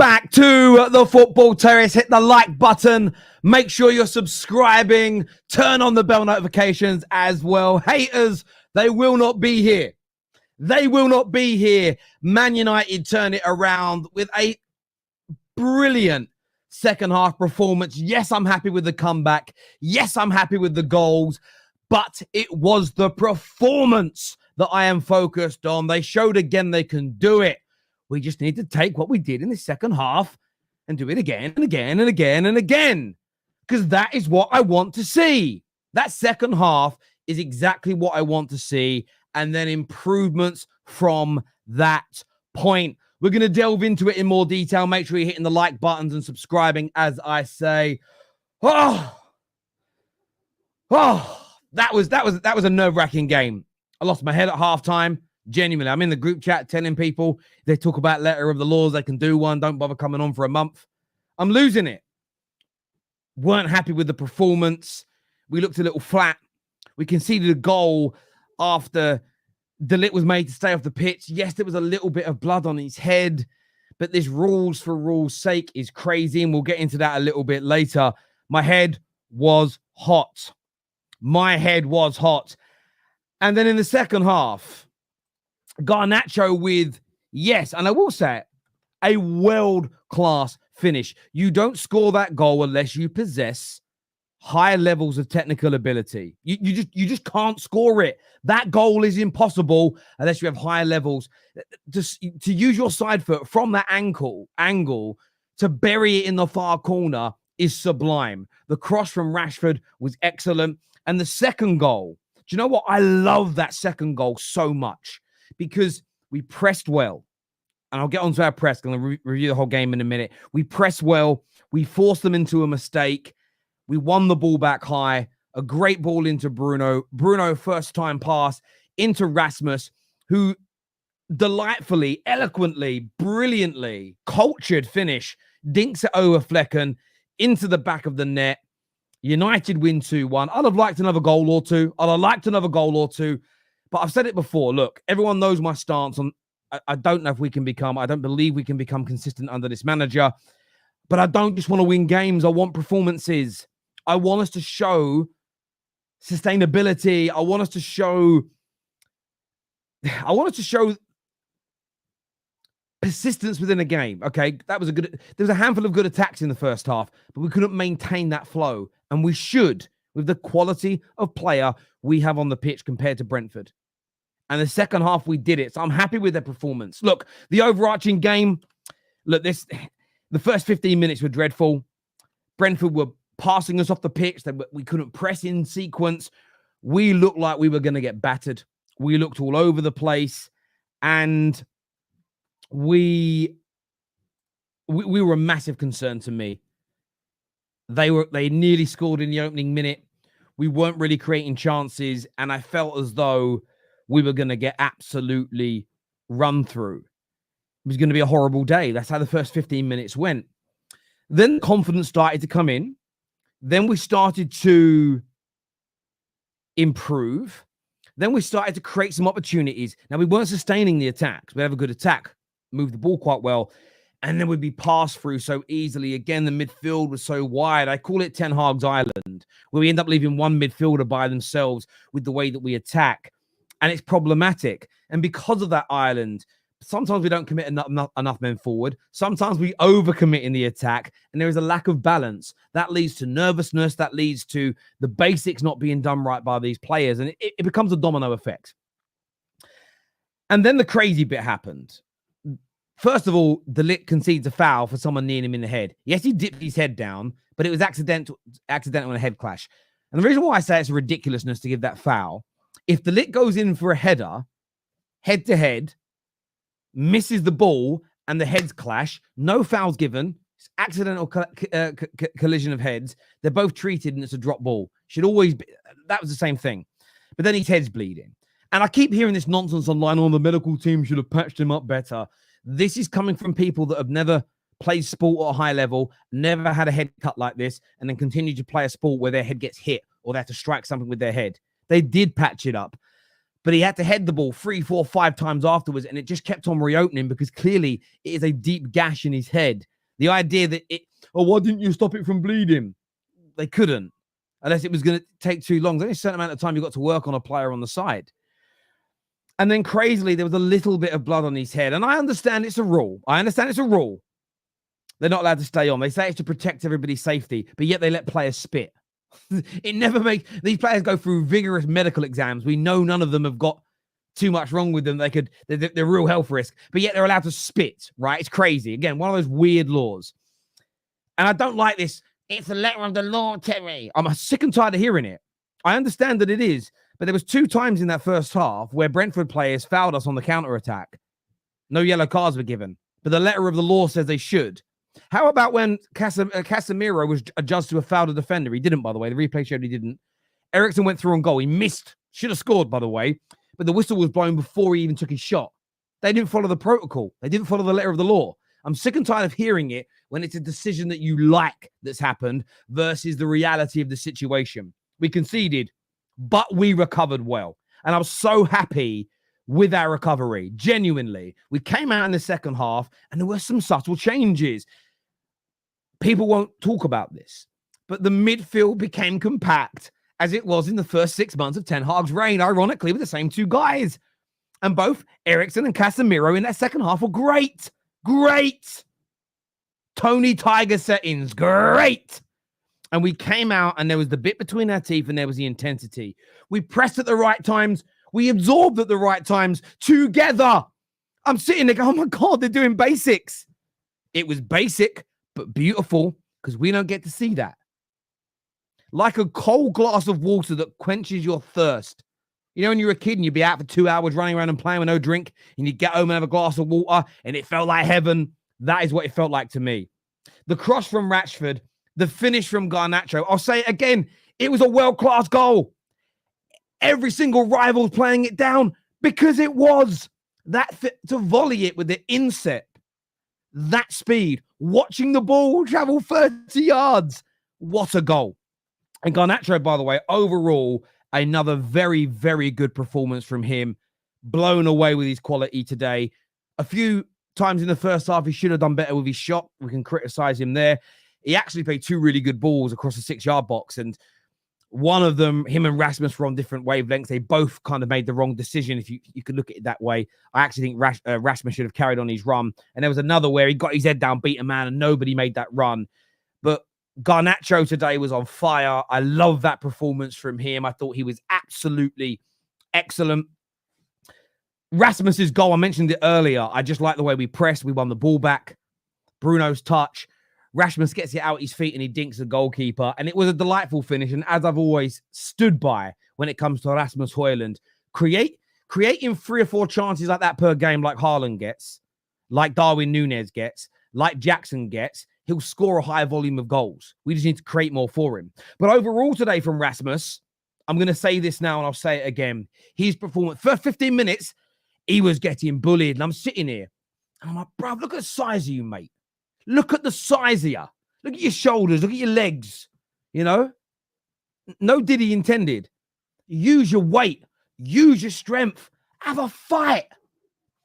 back to the Football Terrace. Hit the like button. Make sure you're subscribing. Turn on the bell notifications as well. Haters, they will not be here. They will not be here. Man United turn it around with a brilliant second half performance. Yes, I'm happy with the comeback. Yes, I'm happy with the goals. But it was the performance that I am focused on. They showed again they can do it. We just need to take what we did in the second half and do it again and again and again and again. Because that is what I want to see. That second half is exactly what I want to see. And then improvements from that point. We're going to delve into it in more detail. Make sure you're hitting the like buttons and subscribing as I say. That was a nerve-wracking game. I lost my head at halftime. Genuinely, I'm in the group chat telling people they talk about letter of the laws, they can do one, don't bother coming on for a month. I'm losing it. Weren't happy with the performance. We looked a little flat. We conceded a goal after De Ligt was made to stay off the pitch. Yes, there was a little bit of blood on his head, but this rules for rules' sake is crazy, and we'll get into that a little bit later. My head was hot. My head was hot. And then in the second half, Garnacho with, yes, and I will say it, a world-class finish. You don't score that goal unless you possess high levels of technical ability. You just can't score it. That goal is impossible unless you have high levels. To use your side foot from that angle to bury it in the far corner is sublime. The cross from Rashford was excellent. And the second goal, do you know what? I love that second goal so much because we pressed well. And I'll get onto our press. I'm going to review the whole game in a minute. We pressed well. We forced them into a mistake. We won the ball back high. A great ball into Bruno. Bruno, first time pass into Rasmus, who delightfully, eloquently, brilliantly, cultured finish, dinks it over Flecken into the back of the net. United win 2-1. I'd have liked another goal or two. But I've said it before. Look, everyone knows my stance on. I don't know if we can become. I don't believe we can become consistent under this manager. But I don't just want to win games. I want performances. I want us to show sustainability. I want us to show persistence within a game. Okay, that was there was a handful of good attacks in the first half, but we couldn't maintain that flow. And we should, with the quality of player we have on the pitch compared to Brentford. And the second half, we did it. So I'm happy with their performance. Look, the overarching game, the first 15 minutes were dreadful. Brentford were passing us off the pitch. We couldn't press in sequence. We looked like we were going to get battered. We looked all over the place. And we were a massive concern to me. They nearly scored in the opening minute. We weren't really creating chances. And I felt as though we were going to get absolutely run through. It was going to be a horrible day. That's how the first 15 minutes went. Then confidence started to come in. Then we started to improve. Then we started to create some opportunities. Now, we weren't sustaining the attacks. We have a good attack, moved the ball quite well. And then we'd be passed through so easily. Again, the midfield was so wide. I call it Ten Hag's Island, where we end up leaving one midfielder by themselves with the way that we attack. And it's problematic. And because of that island, sometimes we don't commit enough men forward. Sometimes we overcommit in the attack. And there is a lack of balance. That leads to nervousness. That leads to the basics not being done right by these players. And it becomes a domino effect. And then the crazy bit happened. First of all, De Ligt concedes a foul for someone near him in the head. Yes, he dipped his head down, but it was accidental in a head clash. And the reason why I say it's a ridiculousness to give that foul, if De Ligt goes in for a header, head to head, misses the ball, and the heads clash, no fouls given, it's accidental collision of heads, they're both treated and it's a drop ball. Should always be, that was the same thing. But then his head's bleeding. And I keep hearing this nonsense online, the medical team should have patched him up better. This is coming from people that have never played sport at a high level, never had a head cut like this, and then continue to play a sport where their head gets hit or they have to strike something with their head. They did patch it up. But he had to head the ball 3, 4, 5 times afterwards, and it just kept on reopening because clearly it is a deep gash in his head. The idea that why didn't you stop it from bleeding? They couldn't, unless it was going to take too long. There's only a certain amount of time you've got to work on a player on the side. And then crazily, there was a little bit of blood on his head. And I understand it's a rule. They're not allowed to stay on. They say it's to protect everybody's safety, but yet they let players spit. It never makes... These players go through vigorous medical exams. We know none of them have got too much wrong with them. They're real health risk, but yet they're allowed to spit, right? It's crazy. Again, one of those weird laws. And I don't like this. It's the letter of the law, Terry. I'm sick and tired of hearing it. I understand that it is, but there was 2 times in that first half where Brentford players fouled us on the counter-attack. No yellow cards were given, but the letter of the law says they should. How about when Casemiro was adjudged to have fouled a defender? He didn't, by the way. The replay showed he didn't. Eriksen went through on goal. He missed. Should have scored, by the way. But the whistle was blown before he even took his shot. They didn't follow the protocol. They didn't follow the letter of the law. I'm sick and tired of hearing it when it's a decision that you like that's happened versus the reality of the situation. We conceded, but we recovered well. And I was so happy with our recovery. Genuinely. We came out in the second half and there were some subtle changes. People won't talk about this, but the midfield became compact as it was in the first 6 months of Ten Hag's reign, ironically, with the same 2 guys. And both Eriksen and Casemiro in that second half were great. Great. Tony Tiger settings. Great. And we came out and there was the bit between our teeth and there was the intensity. We pressed at the right times. We absorbed at the right times together. I'm sitting there going, oh my God, they're doing basics. It was basic, but beautiful because we don't get to see that. Like a cold glass of water that quenches your thirst. You know, when you were a kid and you'd be out for 2 hours running around and playing with no drink and you'd get home and have a glass of water and it felt like heaven. That is what it felt like to me. The cross from Rashford, the finish from Garnacho. I'll say it again. It was a world-class goal. Every single rival's playing it down because it was. To volley it with the inset, that speed, watching the ball travel 30 yards. What a goal. And Garnacho, by the way, overall, another very, very good performance from him. Blown away with his quality today. A few times in the first half, he should have done better with his shot. We can criticize him there. He actually played 2 really good balls across the 6-yard box. And one of them, him and Rasmus were on different wavelengths. They both kind of made the wrong decision, if you could look at it that way. I actually think Rasmus should have carried on his run. And there was another where he got his head down, beat a man, and nobody made that run. But Garnacho today was on fire. I love that performance from him. I thought he was absolutely excellent. Rasmus's goal, I mentioned it earlier. I just like the way we pressed. We won the ball back. Bruno's touch. Rasmus gets it out his feet and he dinks the goalkeeper. And it was a delightful finish. And as I've always stood by when it comes to Rasmus Hojlund, creating 3 or 4 chances like that per game, like Haaland gets, like Darwin Núñez gets, like Jackson gets, he'll score a higher volume of goals. We just need to create more for him. But overall today from Rasmus, I'm going to say this now and I'll say it again. His performance, first 15 minutes, he was getting bullied. And I'm sitting here and I'm like, bro, look at the size of you, mate. Look at the size of you. Look at your shoulders. Look at your legs. You know? No Diddy intended. Use your weight. Use your strength. Have a fight.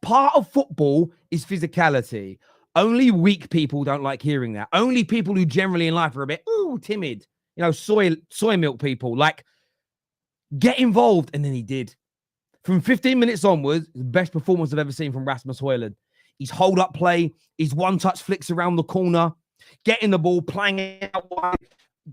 Part of football is physicality. Only weak people don't like hearing that. Only people who generally in life are a bit, timid. You know, soy milk people. Like, get involved. And then he did. From 15 minutes onwards, the best performance I've ever seen from Rasmus Hojlund. His hold-up play, his one-touch flicks around the corner, getting the ball, playing it out wide,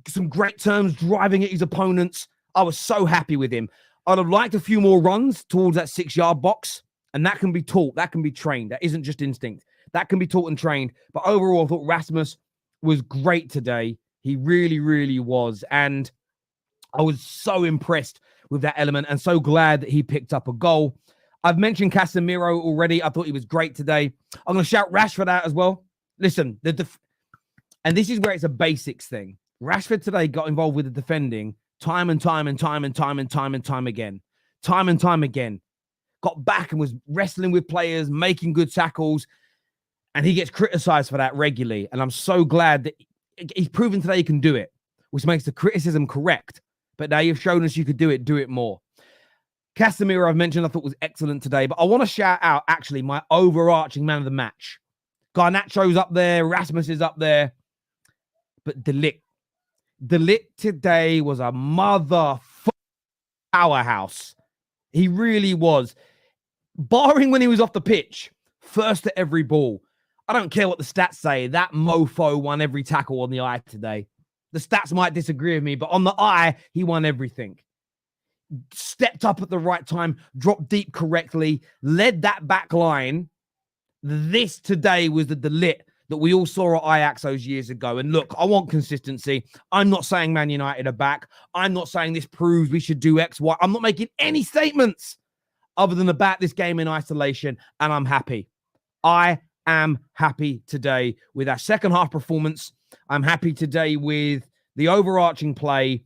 some great terms, driving at his opponents. I was so happy with him. I'd have liked a few more runs towards that 6-yard box, and that can be taught. That can be trained. That isn't just instinct. That can be taught and trained. But overall, I thought Rasmus was great today. He really, really was. And I was so impressed with that element and so glad that he picked up a goal. I've mentioned Casemiro already. I thought he was great today. I'm going to shout Rashford out as well. Listen, and this is where it's a basics thing. Rashford today got involved with the defending time and time again. Time and time again. Got back and was wrestling with players, making good tackles. And he gets criticized for that regularly. And I'm so glad that he's proven today he can do it, which makes the criticism correct. But now you've shown us you could do it more. Casemiro, I've mentioned, I thought was excellent today, but I want to shout out actually my overarching man of the match. Garnacho's up there, Rasmus is up there, but De Ligt today was a powerhouse. He really was. Barring when he was off the pitch, first at every ball. I don't care what the stats say. That mofo won every tackle on the eye today. The stats might disagree with me, but on the eye, he won everything. Stepped up at the right time, dropped deep correctly, led that back line. This today was the De Ligt that we all saw at Ajax those years ago. And look, I want consistency. I'm not saying Man United are back. I'm not saying this proves we should do X, Y. I'm not making any statements other than about this game in isolation, and I'm happy. I am happy today with our second half performance. I'm happy today with the overarching play.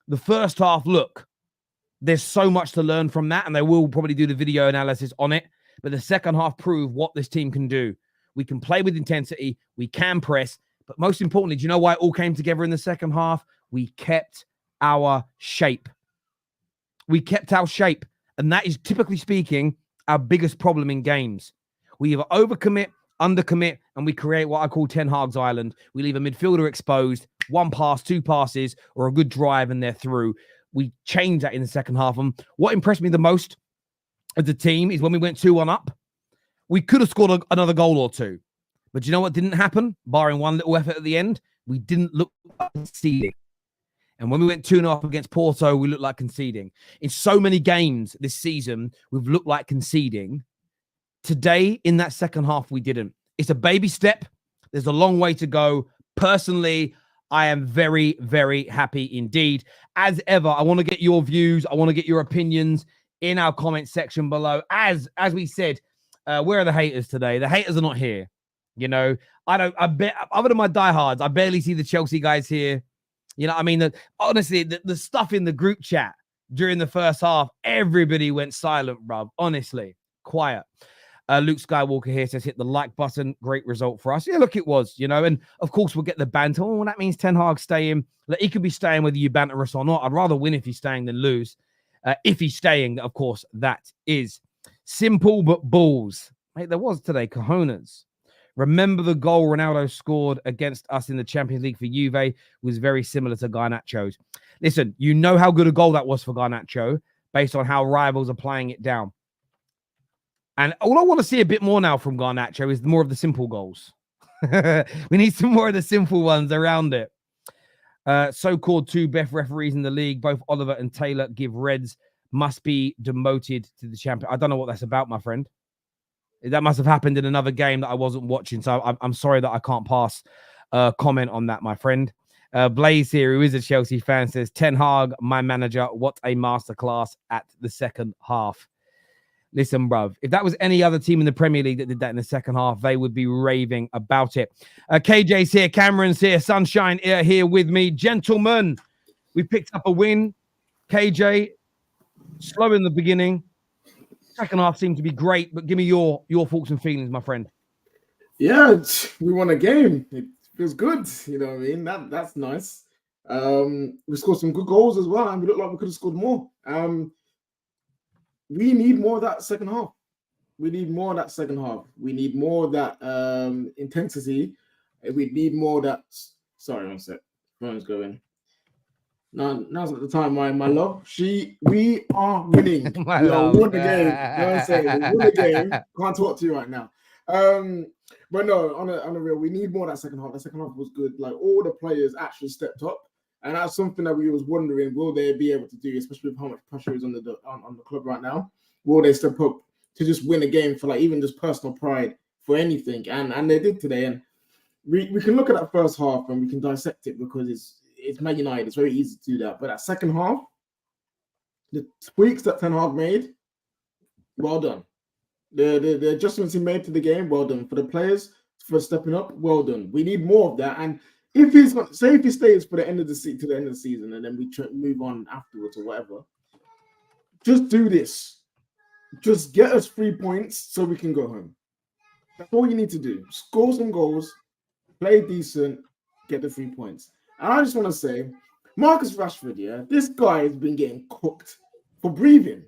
The first half, look, there's so much to learn from that, and they will probably do the video analysis on it. But the second half proved what this team can do. We can play with intensity. We can press. But most importantly, do you know why it all came together in the second half? We kept our shape. We kept our shape. And that is, typically speaking, our biggest problem in games. We either overcommit, undercommit, and we create what I call Ten Hag's Island. We leave a midfielder exposed, one pass, two passes, or a good drive, and they're through. We changed that in the second half. And what impressed me the most as the team is when we went 2-1 up, we could have scored another goal or two. But do you know what didn't happen? Barring one little effort at the end, we didn't look like conceding. And when we went 2-0 up against Porto, we looked like conceding. In so many games this season, we've looked like conceding. Today, in that second half, we didn't. It's a baby step. There's a long way to go. Personally, I am very, very happy indeed. As ever, I want to get your views. I want to get your opinions in our comment section below. As we said, where are the haters today? The haters are not here. You know, other than my diehards, I barely see the Chelsea guys here. You know what I mean? Honestly, the stuff in the group chat during the first half, everybody went silent, bruv. Honestly, quiet. Luke Skywalker here says, hit the like button. Great result for us. Yeah, look, it was, you know, and of course we'll get the banter. Oh, that means Ten Hag staying. Like, he could be staying whether you banter us or not. I'd rather win if he's staying than lose. If he's staying, of course, that is simple, but balls. Mate, there was today, cojones. Remember the goal Ronaldo scored against us in the Champions League for Juve was very similar to Garnacho's. Listen, you know how good a goal that was for Garnacho based on how rivals are playing it down. And all I want to see a bit more now from Garnacho is more of the simple goals. We need some more of the simple ones around it. So-called two best referees in the league, both Oliver and Taylor, give reds, must be demoted to the champion. I don't know what that's about, my friend. That must have happened in another game that I wasn't watching. So I'm sorry that I can't pass comment on that, my friend. Blaze here, who is a Chelsea fan, says, Ten Hag, my manager, what a masterclass at the second half. Listen, bruv, if that was any other team in the Premier League that did that in the second half, they would be raving about it. KJ's here, Cameron's here, Sunshine here with me. Gentlemen, we picked up a win. KJ, slow in the beginning. Second half seemed to be great, but give me your thoughts and feelings, my friend. Yeah, we won a game. It feels good. You know what I mean? That's nice. We scored some good goals as well, and we looked like we could have scored more. We need more of that second half. We need more of that second half. We need more of that intensity. We need more of that. Sorry, one sec. Phone's going. Now's not the time, my love. We are winning. We won the game. You know what I'm saying? We won the game. Can't talk to you right now. But no, on a real, we need more of that second half. The second half was good. Like, all the players actually stepped up. And that's something that we was wondering, will they be able to do, especially with how much pressure is on the club right now? Will they step up to just win a game for, like, even just personal pride for anything? And they did today. And we can look at that first half and we can dissect it because it's Man United. It's very easy to do that. But that second half, the tweaks that Ten Hag made, well done. The adjustments he made to the game, well done. For the players, for stepping up, well done. We need more of that. And if he stays for the end of the season, and then we move on afterwards or whatever, just do this. Just get us 3 points so we can go home. That's all you need to do. Score some goals, play decent, get the 3 points. And I just want to say, Marcus Rashford, yeah, this guy has been getting cooked for breathing.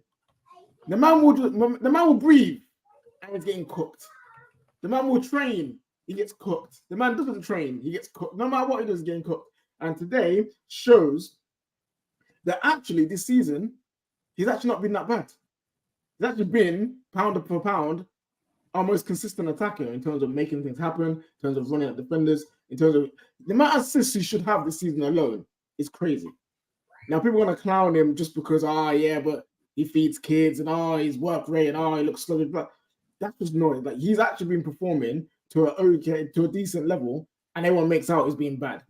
The man will breathe and he's getting cooked. The man will train, he gets cooked. The man doesn't train, he gets cooked. No matter what he does, he's getting cooked. And today shows that actually this season, he's actually not been that bad. He's actually been, pound for pound, our most consistent attacker in terms of making things happen, in terms of running at defenders, in terms of the amount of assists he should have this season alone is crazy. Now, people are going to clown him just because, but he feeds kids and his work rate and he looks sluggish. But that's just noise. Like, he's actually been performing to a decent level, and everyone makes out he's being bad.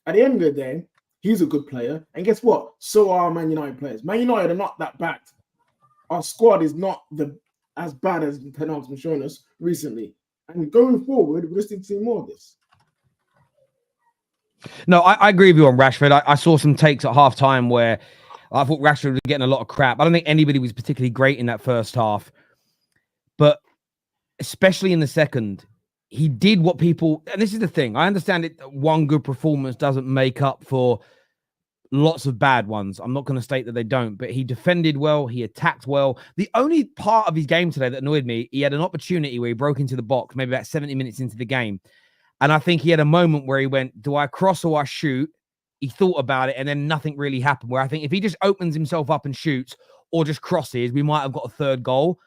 At the end of the day, he's a good player. And guess what? So are Man United players. Man United are not that bad. Our squad is not as bad as Ten Hag's been showing us recently. And going forward, we just need to see more of this. No, I agree with you on Rashford. I saw some takes at halftime where I thought Rashford was getting a lot of crap. I don't think anybody was particularly great in that first half. But especially in the second, he did what people... And this is the thing. I understand it. One good performance doesn't make up for lots of bad ones. I'm not going to state that they don't. But he defended well. He attacked well. The only part of his game today that annoyed me, he had an opportunity where he broke into the box, maybe about 70 minutes into the game. And I think he had a moment where he went, do I cross or I shoot? He thought about it, and then nothing really happened. Where I think if he just opens himself up and shoots or just crosses, we might have got a third goal.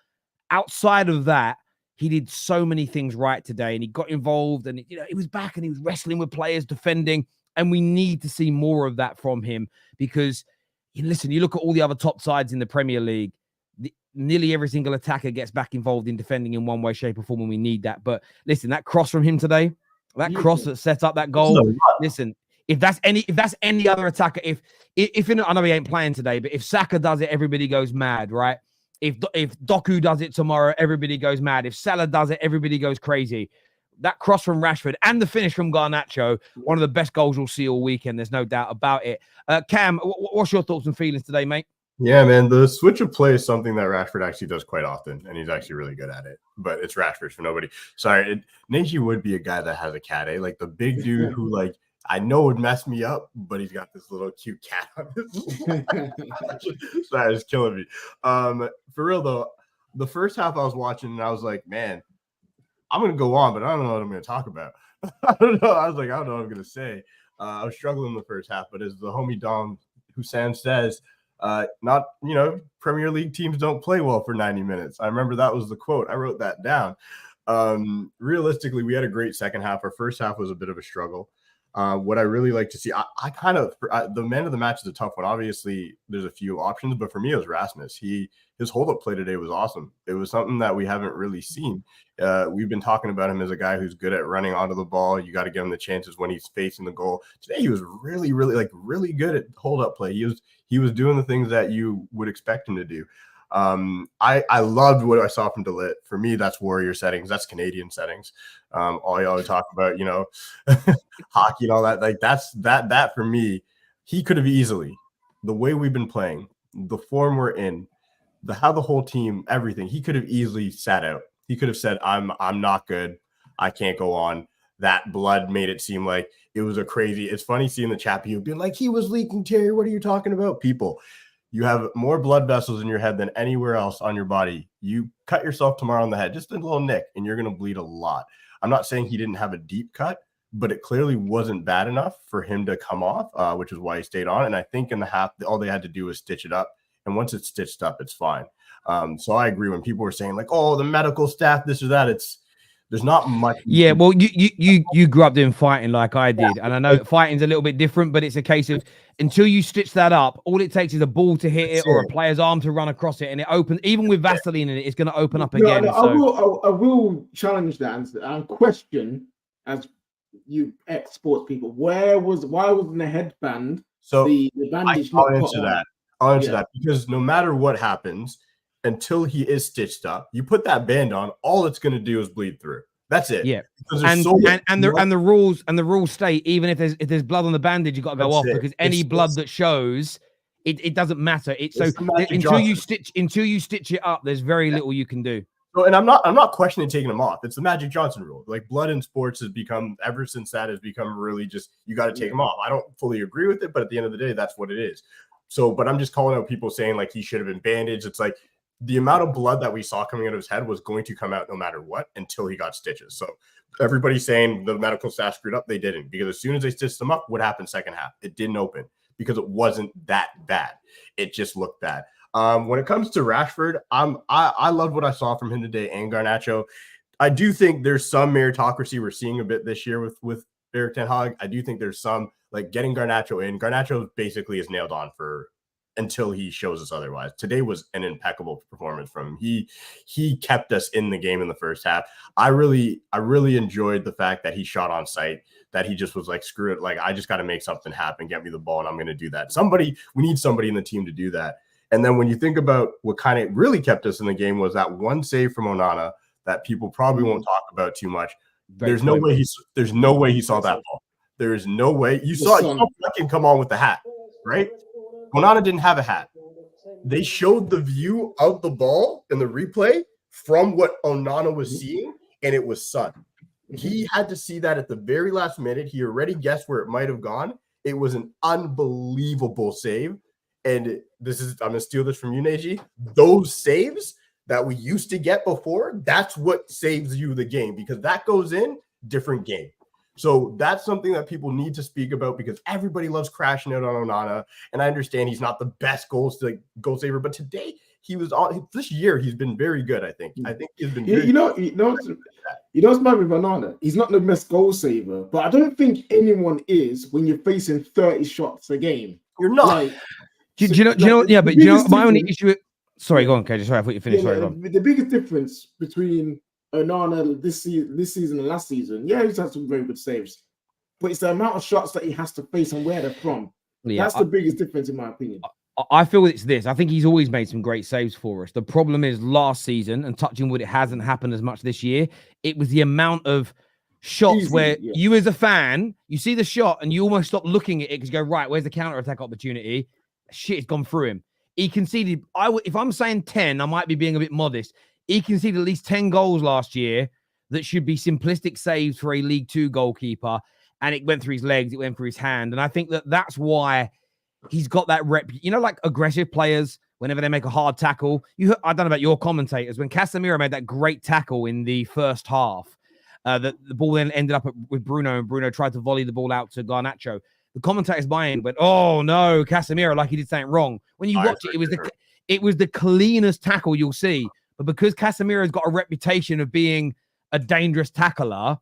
Outside of that, he did so many things right today, and he got involved, and he was back and he was wrestling with players, defending, and we need to see more of that from him because, listen, you look at all the other top sides in the Premier League, nearly every single attacker gets back involved in defending in one way, shape, or form, and we need that. But listen, that cross from him today, that cross that set up that goal. Listen, if that's any other attacker, if I know he ain't playing today, but if Saka does it, everybody goes mad, right? If Doku does it tomorrow, everybody goes mad. If Salah does it, everybody goes crazy. That cross from Rashford and the finish from Garnacho, one of the best goals you'll see all weekend. There's no doubt about it. Cam, what's your thoughts and feelings today, mate? Yeah, man, the switch of play is something that Rashford actually does quite often, and he's actually really good at it. But it's Rashford for nobody. Sorry, Najee would be a guy that has a cat, like the big dude who, like, I know would mess me up, but he's got this little cute cat on his Sorry, it's killing me. For real, though, the first half I was watching, and I was like, man, I'm going to go on, but I don't know what I'm going to talk about. I don't know. I was like, I don't know what I'm going to say. I was struggling in the first half, but as the homie Dom Hussein says, Premier League teams don't play well for 90 minutes. I remember that was the quote. I wrote that down. Realistically, we had a great second half. Our first half was a bit of a struggle. What I really like to see, the man of the match is a tough one. Obviously, there's a few options, but for me, it was Rasmus. His hold-up play today was awesome. It was something that we haven't really seen. We've been talking about him as a guy who's good at running onto the ball. You got to give him the chances when he's facing the goal. Today, he was really, really good at hold-up play. He was doing the things that you would expect him to do. I loved what I saw from De Ligt. For me, that's Warrior settings. That's Canadian settings. All y'all talk about, hockey and all that. Like that for me, he could have easily, the way we've been playing, the form we're in, how the whole team, everything, he could have easily sat out. He could have said, I'm not good. I can't go on. That blood made it seem like it was it's funny seeing the chat people being like, he was leaking, Terry. What are you talking about? People, you have more blood vessels in your head than anywhere else on your body. You cut yourself tomorrow on the head, just a little nick, and you're going to bleed a lot. I'm not saying he didn't have a deep cut, but it clearly wasn't bad enough for him to come off, which is why he stayed on. And I think in the half, all they had to do was stitch it up. And once it's stitched up, it's fine. So I agree when people were saying like, oh, the medical staff, this or that, there's not much. Yeah, well, you grew up doing fighting like I did, and I know fighting's a little bit different, but it's a case of until you stitch that up, all it takes is a ball to hit it or a player's arm to run across it, and it opens. Even with Vaseline in it, it's going to open up again. I will challenge that and question, as you ex-sports people, why wasn't the headband? So the bandage. I'll answer that because no matter what happens, until he is stitched up, you put that band on, all it's going to do is bleed through. That's it. Yeah. And the rules state even if there's blood on the bandage, you got to go off because any blood that shows it doesn't matter. Until you stitch it up, there's very little you can do. So, and I'm not questioning taking them off. It's the Magic Johnson rule. Like blood in sports has become, ever since that has become really just, you got to take them off. I don't fully agree with it, but at the end of the day, that's what it is. So, but I'm just calling out people saying like he should have been bandaged. It's like, the amount of blood that we saw coming out of his head was going to come out no matter what until he got stitches. So everybody's saying the medical staff screwed up. They didn't, because as soon as they stitched him up, what happened second half? It didn't open because it wasn't that bad. It just looked bad. When it comes to Rashford, I loved what I saw from him today and Garnacho. I do think there's some meritocracy we're seeing a bit this year with Erik ten Hag. I do think there's some, like, getting Garnacho in. Garnacho basically is nailed on for until he shows us otherwise. Today was an impeccable performance from him. He kept us in the game in the first half. I really enjoyed the fact that he shot on sight, that he just was like, screw it. Like, I just got to make something happen. Get me the ball and I'm going to do that. We need somebody in the team to do that. And then when you think about what kind of really kept us in the game was that one save from Onana that people probably won't talk about too much. There's no way he saw that ball. There is no way. You saw fucking come on with the hat, right? Onana didn't have a hat. They showed the view of the ball in the replay from what Onana was seeing, and it was sun. He had to see that at the very last minute. He already guessed where it might have gone. It was an unbelievable save. And I'm going to steal this from you, Najee. Those saves that we used to get before, that's what saves you the game, because that goes in, different game. So that's something that people need to speak about, because everybody loves crashing out on Onana. And I understand he's not the best goal saver, but today this year he's been very good. I think he's been good. You know what's bad with Onana? He's not the best goal saver, but I don't think anyone is when you're facing 30 shots a game. You're not. Like, do you know? Yeah, but do you know my only issue? Sorry, go on, KJ. Sorry, I thought you finished. Sorry, go on. The biggest difference between Onana this season and last season, yeah, he's had some very good saves, but it's the amount of shots that he has to face and where they're from. Yeah, that's the biggest difference, in my opinion. I feel it's this. I think he's always made some great saves for us. The problem is last season, and touching wood, it hasn't happened as much this year. It was the amount of shots where you as a fan, you see the shot and you almost stop looking at it because you go, right, where's the counter-attack opportunity? Shit, it's gone through him. He conceded, if I'm saying 10, I might be being a bit modest. He conceded at least 10 goals last year that should be simplistic saves for a League Two goalkeeper, and it went through his legs, it went through his hand, and I think that's why he's got that rep. You know, like aggressive players, whenever they make a hard tackle, I don't know about your commentators, when Casemiro made that great tackle in the first half, the ball then ended up with Bruno, and Bruno tried to volley the ball out to Garnacho. The commentators mind went, oh no, Casemiro, like he did something wrong. When you watch it was the cleanest tackle you'll see. But because Casemiro's got a reputation of being a dangerous tackler,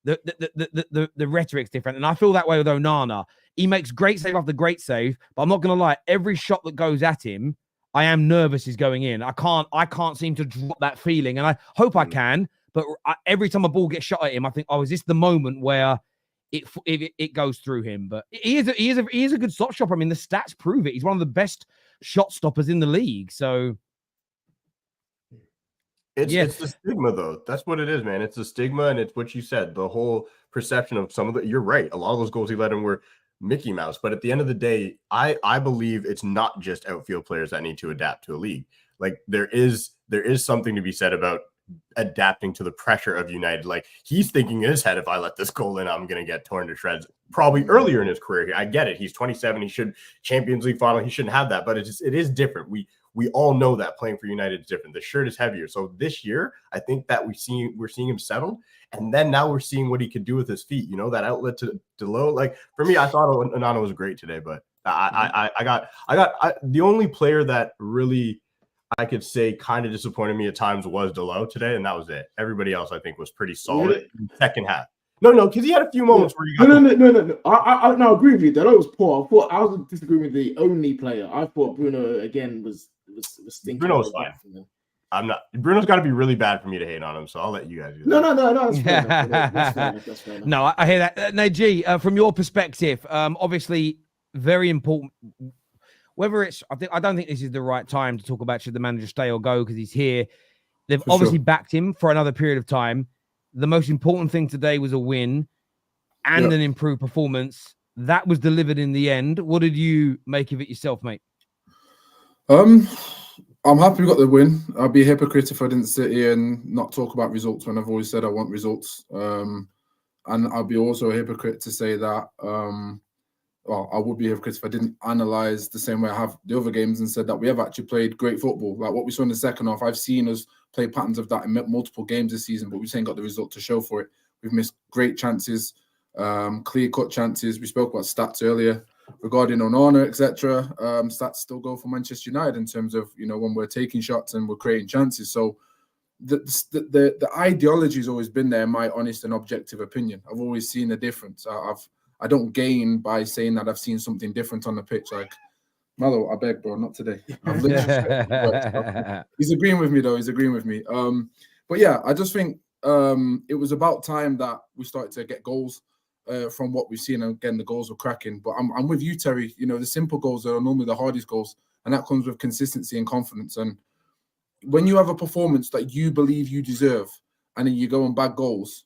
the rhetoric's different. And I feel that way with Onana. He makes great save after great save, but I'm not going to lie, every shot that goes at him, I am nervous is going in. I can't seem to drop that feeling, and I hope I can. But every time a ball gets shot at him, I think, oh, is this the moment where it goes through him? But he is a good shot stopper. I mean, the stats prove it. He's one of the best shot stoppers in the league. So it's the stigma, though. That's what it is, man. It's the stigma, and it's what you said. The whole perception of some of the. You're right. A lot of those goals he let in were Mickey Mouse. But at the end of the day, I believe it's not just outfield players that need to adapt to a league. Like there is something to be said about adapting to the pressure of United. Like he's thinking in his head, if I let this goal in, I'm going to get torn to shreds. Probably earlier in his career. I get it. He's 27. He should Champions League final. He shouldn't have that. But it is different. We all know that playing for United is different. The shirt is heavier. So this year, I think that we're seeing him settled. And then now we're seeing what he could do with his feet. You know, that outlet to low. Like for me, I thought Onana was great today, but I got the only player that really I could say kind of disappointed me at times was Delo today, and that was it. Everybody else I think was pretty solid in the second half. No, because he had a few moments where you got no. I agree with you. Delo was poor. I was disagreeing with the only player. I thought Bruno again was stinking. Bruno's fine. I'm not. Bruno's got to be really bad for me to hate on him, so I'll let you guys do that. No. That's fair enough. That's fair enough. No, I hear that. Najee, from your perspective, obviously very important. Whether it's, I don't think this is the right time to talk about should the manager stay or go because he's here. They've obviously backed him for another period of time. The most important thing today was a win and an improved performance. That was delivered in the end. What did you make of it yourself, mate? I'm happy we got the win. I'd be a hypocrite if I didn't sit here and not talk about results when I've always said I want results. And I'd be also a hypocrite to say that I would be hypocrite if I didn't analyze the same way I have the other games and said that we have actually played great football. Like what we saw in the second half, I've seen us play patterns of that in multiple games this season, but we just ain't got the result to show for it. We've missed great chances, clear-cut chances. We spoke about stats earlier regarding Onana, etc. Stats still go for Manchester United in terms of, when we're taking shots and we're creating chances. So the ideology has always been there, in my honest and objective opinion. I've always seen a difference. I don't gain by saying that I've seen something different on the pitch. Like, Mallow, I beg, bro, not today. I've literally He's agreeing with me, though. He's agreeing with me. But yeah, I just think it was about time that we started to get goals from what we've seen. And again, the goals were cracking. But I'm with you, Terry. The simple goals are normally the hardest goals, and that comes with consistency and confidence. And when you have a performance that you believe you deserve, and then you go and bag goals,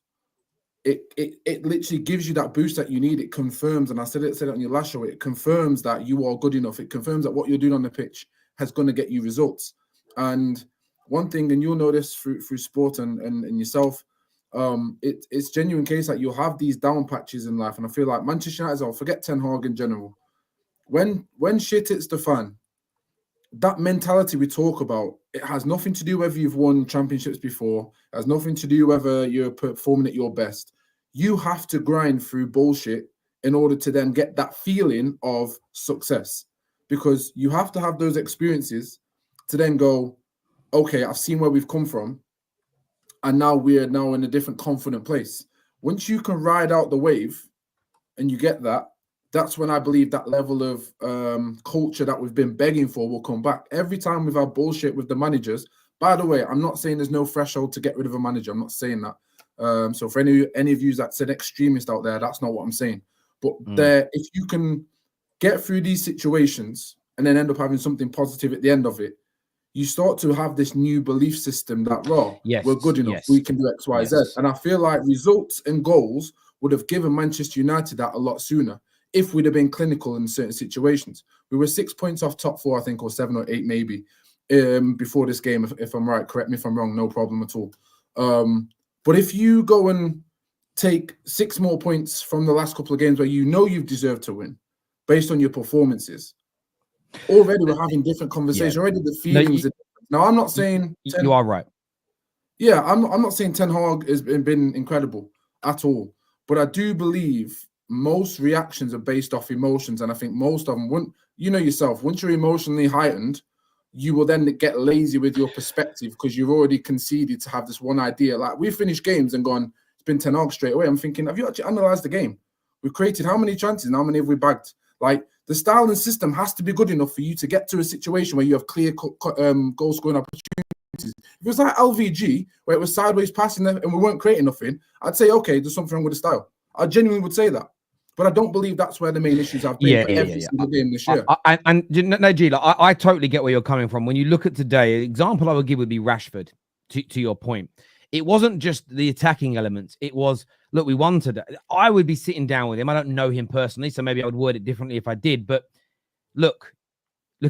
it literally gives you that boost that you need. It confirms, and I said it on your last show, it confirms that you are good enough. It confirms that what you're doing on the pitch has going to get you results. And one thing, and you'll know this through sport and yourself, it's genuine case that you'll have these down patches in life. And I feel like Manchester United, I'll forget Ten Hag in general. When shit hits the fan, that mentality we talk about, it has nothing to do whether you've won championships before. It has nothing to do whether you're performing at your best. You have to grind through bullshit in order to then get that feeling of success, because you have to have those experiences to then go, okay, I've seen where we've come from, and now we're now in a different confident place. Once you can ride out the wave and you get that, that's when I believe that level of culture that we've been begging for will come back. Every time we've had bullshit with the managers, by the way, I'm not saying there's no threshold to get rid of a manager. I'm not saying that. So for any of you that's an extremist out there, that's not what I'm saying. But if you can get through these situations and then end up having something positive at the end of it, you start to have this new belief system that, we're good enough, we can do X, Y, Z. And I feel like results and goals would have given Manchester United that a lot sooner if we'd have been clinical in certain situations. We were 6 points off top four, I think, or 7 or 8 maybe, before this game, if I'm right. Correct me if I'm wrong, no problem at all. But if you go and take 6 more points from the last couple of games where you've deserved to win based on your performances, already we're having different conversations. Already the feelings are different. Now, I'm not saying... You are right. Yeah, I'm not saying Ten Hag has been incredible at all. But I do believe most reactions are based off emotions, and I think most of them, yourself, once you're emotionally heightened, you will then get lazy with your perspective because you've already conceded to have this one idea. Like, we finished games and gone, it's been Ten Hag straight away. I'm thinking, have you actually analysed the game? We've created how many chances and how many have we bagged? Like, the style and system has to be good enough for you to get to a situation where you have clear goal scoring opportunities. If it was like LVG, where it was sideways passing and we weren't creating nothing, I'd say, okay, there's something wrong with the style. I genuinely would say that. But I don't believe that's where the main issues have been for every single game this year. And Najee, I totally get where you're coming from. When you look at today, an example I would give would be Rashford, to your point. It wasn't just the attacking elements. It was, look, we won today. I would be sitting down with him. I don't know him personally, so maybe I would word it differently if I did. But look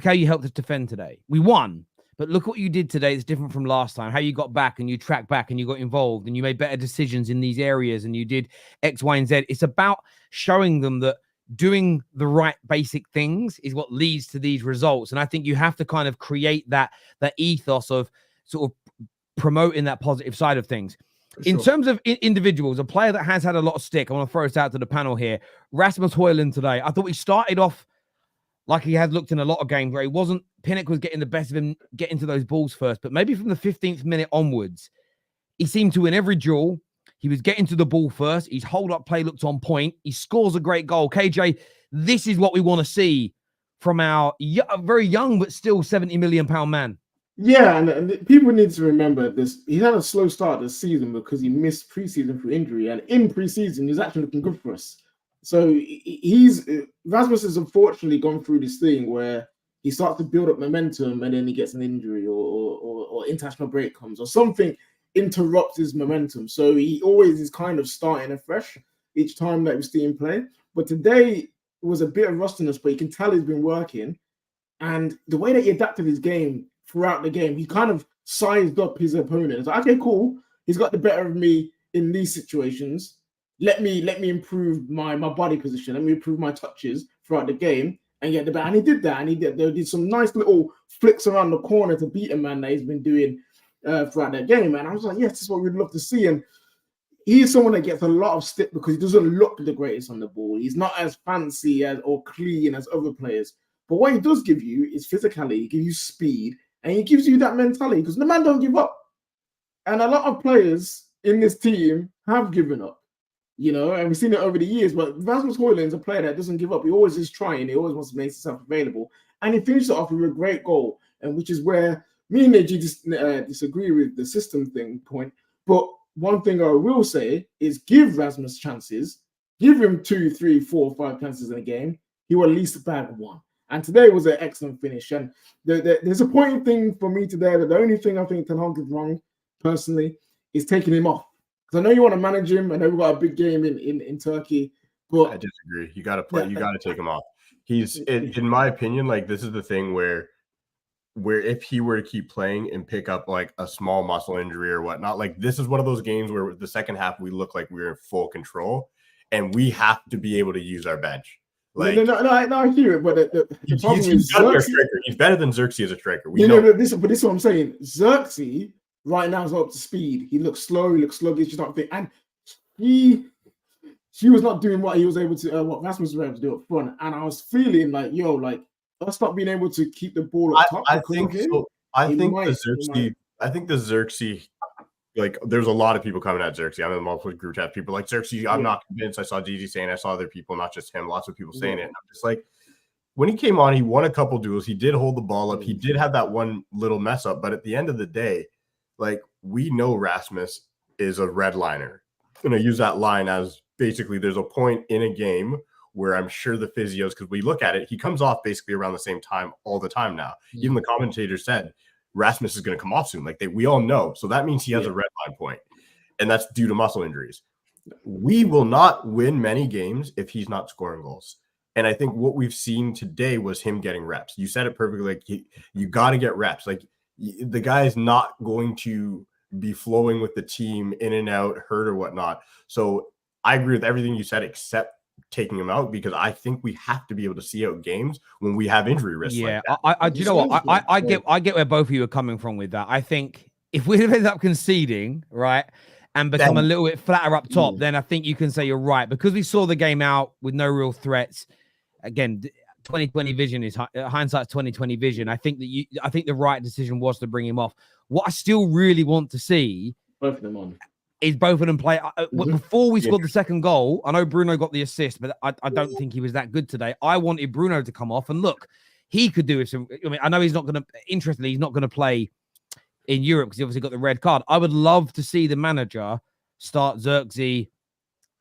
how you helped us defend today. We won. But look what you did today. It's different from last time. How you got back and you tracked back and you got involved and you made better decisions in these areas and you did X, Y, and Z. It's about showing them that doing the right basic things is what leads to these results. And I think you have to kind of create that ethos of sort of promoting that positive side of things. In terms of individuals, a player that has had a lot of stick, I want to throw this out to the panel here. Rasmus Hojlund today. I thought he started off like he had looked in a lot of games where Pinnock was getting the best of him, getting to those balls first. But maybe from the 15th minute onwards, he seemed to win every duel. He was getting to the ball first. His hold-up play looked on point. He scores a great goal. KJ, this is what we want to see from our very young but still £70 million man. Yeah, and people need to remember this. He had a slow start this season because he missed preseason through injury. And in preseason, he's actually looking good for us. So Rasmus has unfortunately gone through this thing where he starts to build up momentum and then he gets an injury or international break comes or something interrupts his momentum. So he always is kind of starting afresh each time that we see him play. But today was a bit of rustiness, but you can tell he's been working. And the way that he adapted his game throughout the game, he kind of sized up his opponent. It's like, okay, cool. He's got the better of me in these situations. Let me improve my body position. Let me improve my touches throughout the game and get the back. And he did that. And they did some nice little flicks around the corner to beat a man that he's been doing throughout that game. And I was like, yes, this is what we'd love to see. And he's someone that gets a lot of stick because he doesn't look the greatest on the ball. He's not as fancy or clean as other players. But what he does give you is physicality. He gives you speed. And he gives you that mentality because the man don't give up. And a lot of players in this team have given up, and we've seen it over the years. But Rasmus Hojlund is a player that doesn't give up. He always is trying. He always wants to make himself available. And he finished it off with a great goal, and which is where me and Najee disagree with the system point. But one thing I will say is give Rasmus chances. Give him 2, 3, 4, 5 chances in a game. He will at least bag one. And today was an excellent finish. And the disappointing thing for me today, that the only thing I think Ten Hag is wrong, personally, is taking him off. Because I know you want to manage him. I know we've got a big game in Turkey. But I disagree. You got to play. You got to take him off. He's, in my opinion, like this is the thing where if he were to keep playing and pick up like a small muscle injury or whatnot, like this is one of those games where the second half we look like we're in full control and we have to be able to use our bench. Like, no, I hear it, but the problem is he's better than Zirkzee as a striker. But this is what I'm saying. Zirkzee right now is not up to speed. He looks slow. He looks sluggish. He's not fit, and he was not doing what he was able to. What Rasmus was able to do up front, and I was feeling like, us not being able to keep the ball up top. I think the Zirkzee. Like, there's a lot of people coming at Zirkzee. I'm in multiple group chats. People like Zirkzee. I'm not convinced. I saw Gigi saying. I saw other people, not just him. Lots of people saying it. And I'm just like, when he came on, he won a couple duels. He did hold the ball up. He did have that one little mess up. But at the end of the day, like, we know Rasmus is a redliner. And I use that line as basically there's a point in a game where I'm sure the physios, because we look at it, he comes off basically around the same time all the time now. Even the commentator said Rasmus is going to come off soon. Like, we all know. So that means he has a red line point, and that's due to muscle injuries. We will not win many games if he's not scoring goals. And I think what we've seen today was him getting reps. You said it perfectly. Like, you got to get reps. Like, the guy is not going to be flowing with the team in and out, hurt or whatnot. So I agree with everything you said, except taking him out, because I think we have to be able to see out games when we have injury risks. Yeah, like that. do you know what? I get where both of you are coming from with that. I think if we end up conceding, right, and become a little bit flatter up top, then I think you can say you're right, because we saw the game out with no real threats. Again, 2020 vision is hindsight's 2020 vision. I think the right decision was to bring him off. What I still really want to see, both of them on, is both of them play. Before we scored the second goal, I know Bruno got the assist, but I don't think he was that good today. I wanted Bruno to come off, and look, he could do some. I mean, I know he's not going to. Interestingly, he's not going to play in Europe because he obviously got the red card. I would love to see the manager start Zirkzee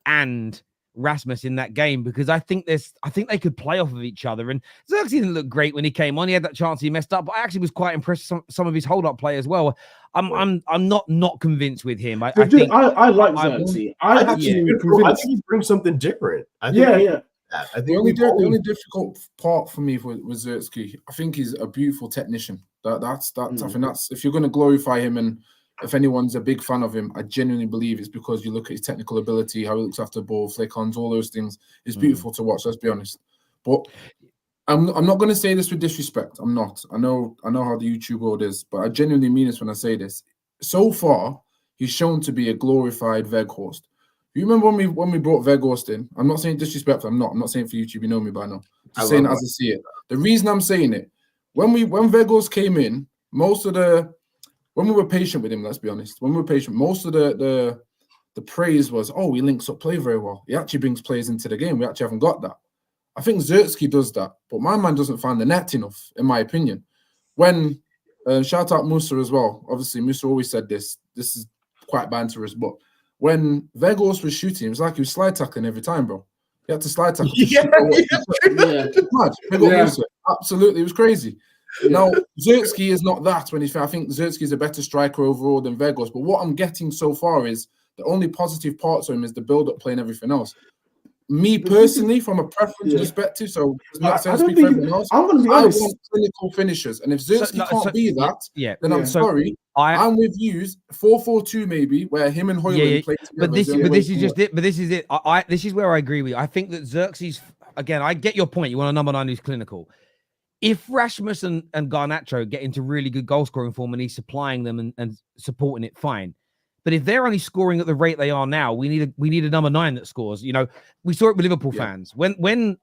and Rasmus in that game, because I think they could play off of each other. And Zirkzee didn't look great when he came on. He had that chance he messed up, but I actually was quite impressed with some of his hold-up play as well. I'm not convinced with him. I like Zirkzee. I think he brings something different. I think I think the only difficult part for me with Zirkzee, I think he's a beautiful technician. That's I think that's, if you're going to glorify him, and if anyone's a big fan of him, I genuinely believe it's because you look at his technical ability, how he looks after the ball, flick-ons, all those things. It's beautiful to watch, let's be honest. But I'm not going to say this with disrespect. I'm not. I know how the YouTube world is, but I genuinely mean this when I say this. So far, he's shown to be a glorified Weghorst. You remember when we brought Weghorst in? I'm not saying disrespect. I'm not saying for YouTube. You know me by now. Just saying it as I see it. The reason I'm saying it, when Weghorst came in, when we were patient with him, let's be honest, most of the praise was, he links up play very well. He actually brings players into the game. We actually haven't got that. I think Zirkzee does that, but my man doesn't find the net enough, in my opinion. When shout out Musa as well. Obviously, Musa always said this. This is quite banterous, but when Weghorst was shooting, it was like he was slide tackling every time, bro. He had to slide tackle. Musa. Absolutely, it was crazy. Now, Zirkzee is not that. I think Zirkzee is a better striker overall than Weghorst. But what I'm getting so far is the only positive parts of him is the build-up play and everything else. Me personally, from a preference perspective, so it's not saying speak for everyone else. I'm going to be honest. I want clinical finishers, and if Zirkzee can't be that, then I'm sorry. I'm with you. 4-4-2 maybe, where him and Hojlund play together. But this is just it. But this is it. This is where I agree with you. I think that Zirkzee's again, I get your point. You want a number 9 who's clinical. If Rasmus and Garnacho get into really good goal scoring form and he's supplying them and supporting it, fine. But if they're only scoring at the rate they are now, we need a number 9 that scores. You know, we saw it with Liverpool fans when Mane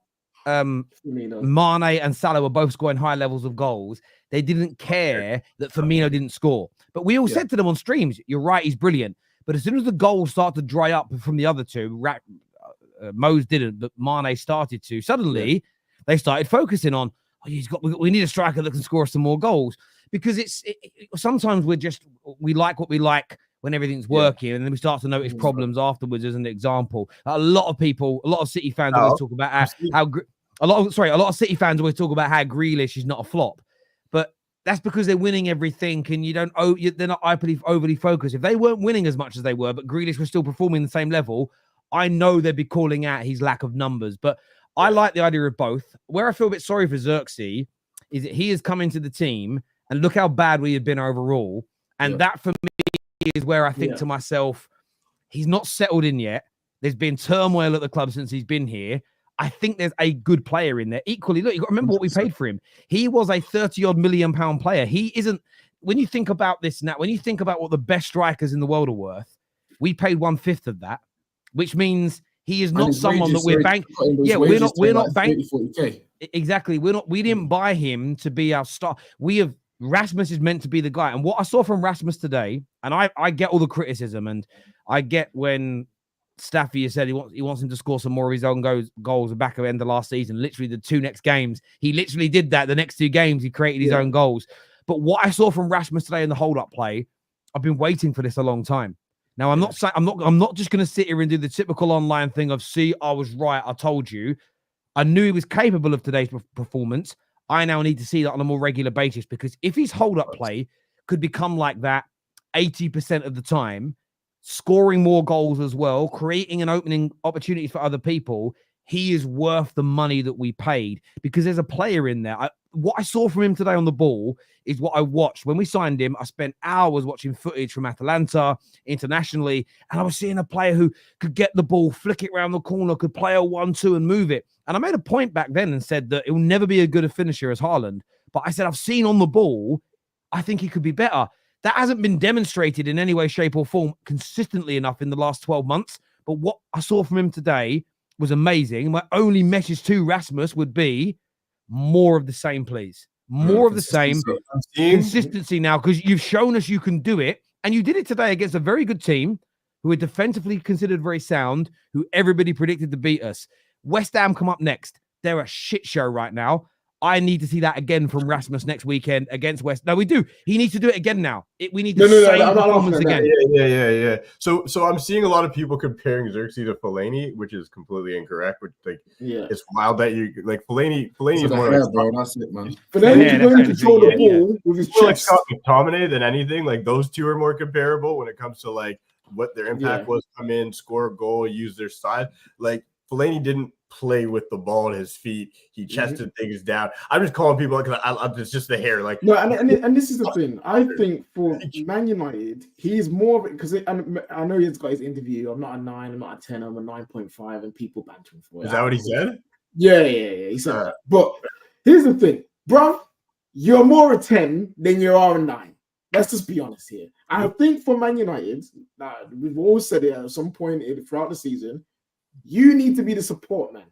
and Salah were both scoring high levels of goals. They didn't care that Firmino didn't score. But we all said to them on streams, "You're right, he's brilliant." But as soon as the goals start to dry up from the other two, Mose didn't, but Mane started to. Suddenly, they started focusing on, we need a striker that can score some more goals, because sometimes we like what we like when everything's working, and then we start to notice problems afterwards. As an example, a lot of City fans always talk about a lot of City fans always talk about how Grealish is not a flop, but that's because they're winning everything, and they're not overly focused. If they weren't winning as much as they were, but Grealish was still performing the same level, I know they'd be calling out his lack of numbers. But I like the idea of both. Where I feel a bit sorry for Zirkzee is that he has come into the team and look how bad we have been overall. And that for me is where I think to myself, he's not settled in yet. There's been turmoil at the club since he's been here. I think there's a good player in there. Equally, look, you got to remember what we paid for him. He was a 30-odd million pound player. He isn't, when you think about this now, when you think about what the best strikers in the world are worth, we paid 1/5 of that, which means he is not someone that we're banking. Yeah, we're not banking. Exactly. We didn't buy him to be our star. Rasmus is meant to be the guy. And what I saw from Rasmus today, and I get all the criticism, and I get when Staffy has said he wants him to score some more of his own goals back at the end of last season. Literally the 2 next games, he literally did that. The next 2 games, he created his own goals. But what I saw from Rasmus today in the hold-up play, I've been waiting for this a long time. Now, I'm not just going to sit here and do the typical online thing of, see, I was right, I told you. I knew he was capable of today's performance. I now need to see that on a more regular basis, because if his hold-up play could become like that 80% of the time, scoring more goals as well, creating and opening opportunities for other people, he is worth the money that we paid, because there's a player in there. What I saw from him today on the ball is what I watched. When we signed him, I spent hours watching footage from Atalanta internationally, and I was seeing a player who could get the ball, flick it around the corner, could play a 1-2 and move it. And I made a point back then and said that it will never be as good a finisher as Haaland. But I said, I've seen on the ball, I think he could be better. That hasn't been demonstrated in any way, shape, or form consistently enough in the last 12 months. But what I saw from him today was amazing. My only message to Rasmus would be more of the same, please. More of the same. Consistency now, because you've shown us you can do it. And you did it today against a very good team who are defensively considered very sound, who everybody predicted to beat us. West Ham come up next. They're a shit show right now. I need to see that again from Rasmus next weekend against West. No, we do. He needs to do it again now. We need the same performance again. Yeah. So I'm seeing a lot of people comparing Zirkzee to Fellaini, which is completely incorrect. Which it's wild that you like Fellaini is more like, bro. That's it, man. Fellaini can only control the ball with his chest. Like Scott McTominay than anything. Like those two are more comparable when it comes to like what their impact was. Come in, score a goal, use their side. Like Fellaini didn't play with the ball at his feet. He chested things down. I'm just calling people because it's just the hair. Like no, and this is the thing. I think for Man United, he's more of it because I know he's got his interview. I'm not a 9, I'm not a 10, I'm a 9.5, and people banter him for it. Is that what he said? Yeah. He said that. But here's the thing, bro. You're more a 10 than you are a 9. Let's just be honest here. I think for Man United, we've always said it at some point throughout the season. You need to be the support man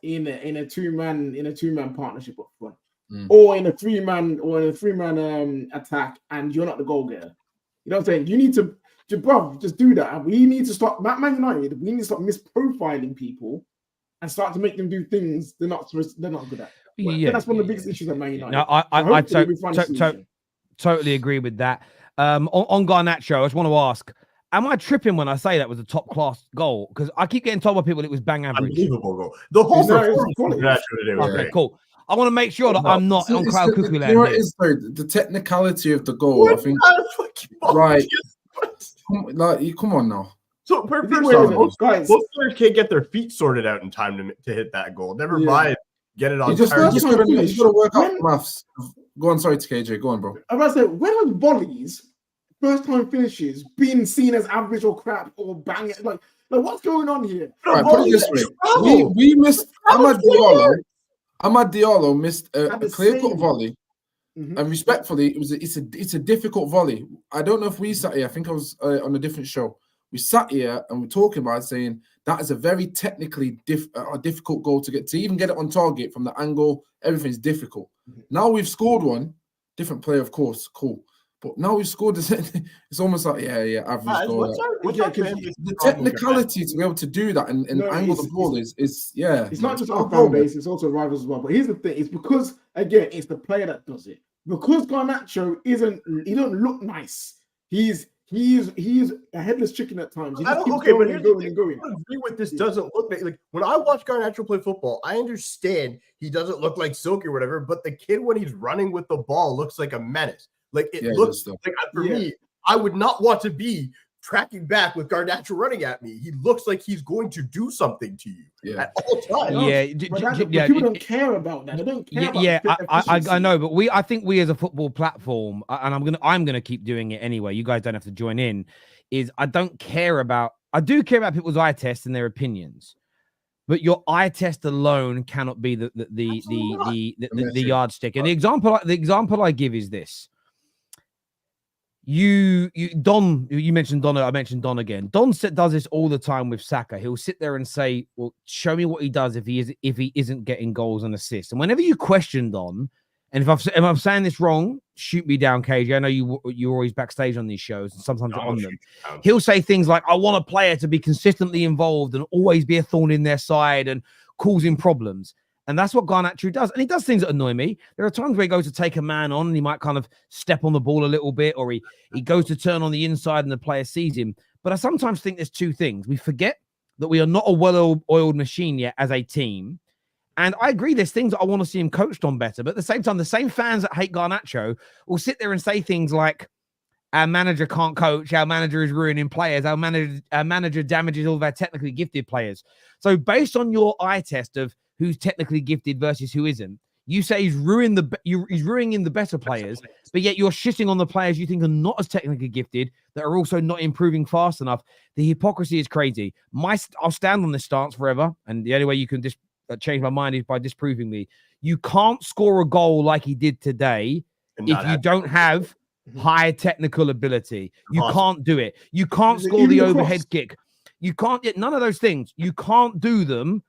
in a two-man partnership up front, or in a three-man attack, and you're not the goal getter. You know what I'm saying? You need to just do that. And we need to stop Man United. We need to stop misprofiling people and start to make them do things they're not good at. That's one of the biggest issues at Man United. No, I totally agree with that. On Garnacho, I just want to ask. Am I tripping when I say that was a top-class goal? Because I keep getting told by people it was bang average. Unbelievable goal. The whole performance was today. Okay, cool. I want to make sure that I'm not on crowd cuckoo land. The technicality of the goal, I think. Right. Come on now. So, first off, most players can't get their feet sorted out in time to hit that goal. Never mind, get it on. You just got to work out maths. Go on, sorry, KJ. Go on, bro. I was about to say, when are volleys, first time finishes, being seen as average or crap or bang it? Like Like, what's going on here? Right, put it this way. We missed Amad Diallo missed a clear-cut volley. Mhm. And respectfully, it's a difficult volley. I don't know if we sat here. I think I was on a different show. We sat here and we're talking about it, saying that is a very technically difficult goal to even get it on target from the angle. Everything's difficult. Now we've scored one, different player, of course, cool. But now we've scored. It's almost like average goal. The technicality to be able to do that and angle the ball is It's not just our fan base; it's also rivals as well. But here's the thing: it's because again, it's the player that does it. Because Garnacho he don't look nice. He's a headless chicken at times. He just keeps going and going and going. I agree with this. Doesn't look like when I watch Garnacho play football, I understand he doesn't look like Silky or whatever, but the kid when he's running with the ball looks like a menace. Like it looks like for me, I would not want to be tracking back with Garnacho running at me. He looks like he's going to do something to you at all times. People don't care about that. They don't care. I know, but I think we as a football platform, and I'm gonna keep doing it anyway. You guys don't have to join in. I do care about people's eye tests and their opinions, but your eye test alone cannot be the yardstick. And the example I give is this. You mentioned Don. I mentioned Don again. Don does this all the time with Saka. He'll sit there and say, "Well, show me what he does if he isn't getting goals and assists." And whenever you question Don, and if I'm saying this wrong, shoot me down, KJ. I know you're always backstage on these shows, and sometimes you're on them. He'll say things like, "I want a player to be consistently involved and always be a thorn in their side and causing problems." And that's what Garnacho does. And he does things that annoy me. There are times where he goes to take a man on and he might kind of step on the ball a little bit, or he goes to turn on the inside and the player sees him. But I sometimes think there's two things. We forget that we are not a well-oiled machine yet as a team. And I agree, there's things that I want to see him coached on better. But at the same time, the same fans that hate Garnacho will sit there and say things like, our manager can't coach, our manager is ruining players, our manager damages all of our technically gifted players. So based on your eye test of who's technically gifted versus who isn't, you say he's ruining the better players, but yet you're shitting on the players you think are not as technically gifted that are also not improving fast enough. The hypocrisy is crazy. I'll stand on this stance forever, and the only way you can change my mind is by disproving me. You can't score a goal like he did today if you don't have high technical ability. You can't do it. You can't score the overhead kick. You can't get none of those things. You can't do them.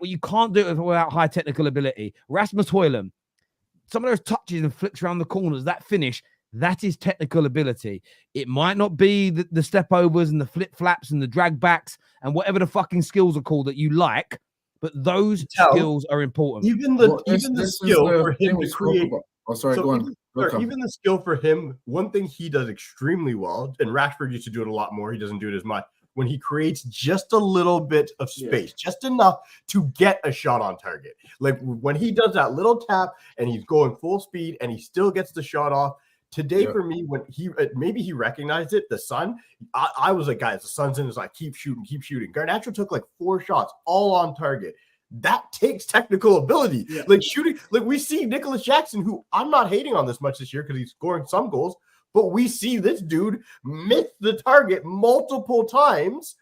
You can't do it without high technical ability. Rasmus Hojlund, some of those touches and flicks around the corners, that finish, that is technical ability. It might not be the step overs and the flip flaps and the drag backs and whatever the fucking skills are called that you like, but those skills are important. Even the skill for him to create. Oh, sorry, go on. Even the skill for him, one thing he does extremely well, and Rashford used to do it a lot more. He doesn't do it as much. When he creates just a little bit of space, just enough to get a shot on target. Like when he does that little tap and he's going full speed and he still gets the shot off. Today for me, when maybe he recognized it, the sun, I was like, guys, the sun's in, is like, keep shooting. Garnacho took like 4 shots all on target. That takes technical ability. Yeah. Like shooting, like we see Nicholas Jackson, who I'm not hating on this much this year because he's scoring some goals, but we see this dude miss the target multiple times,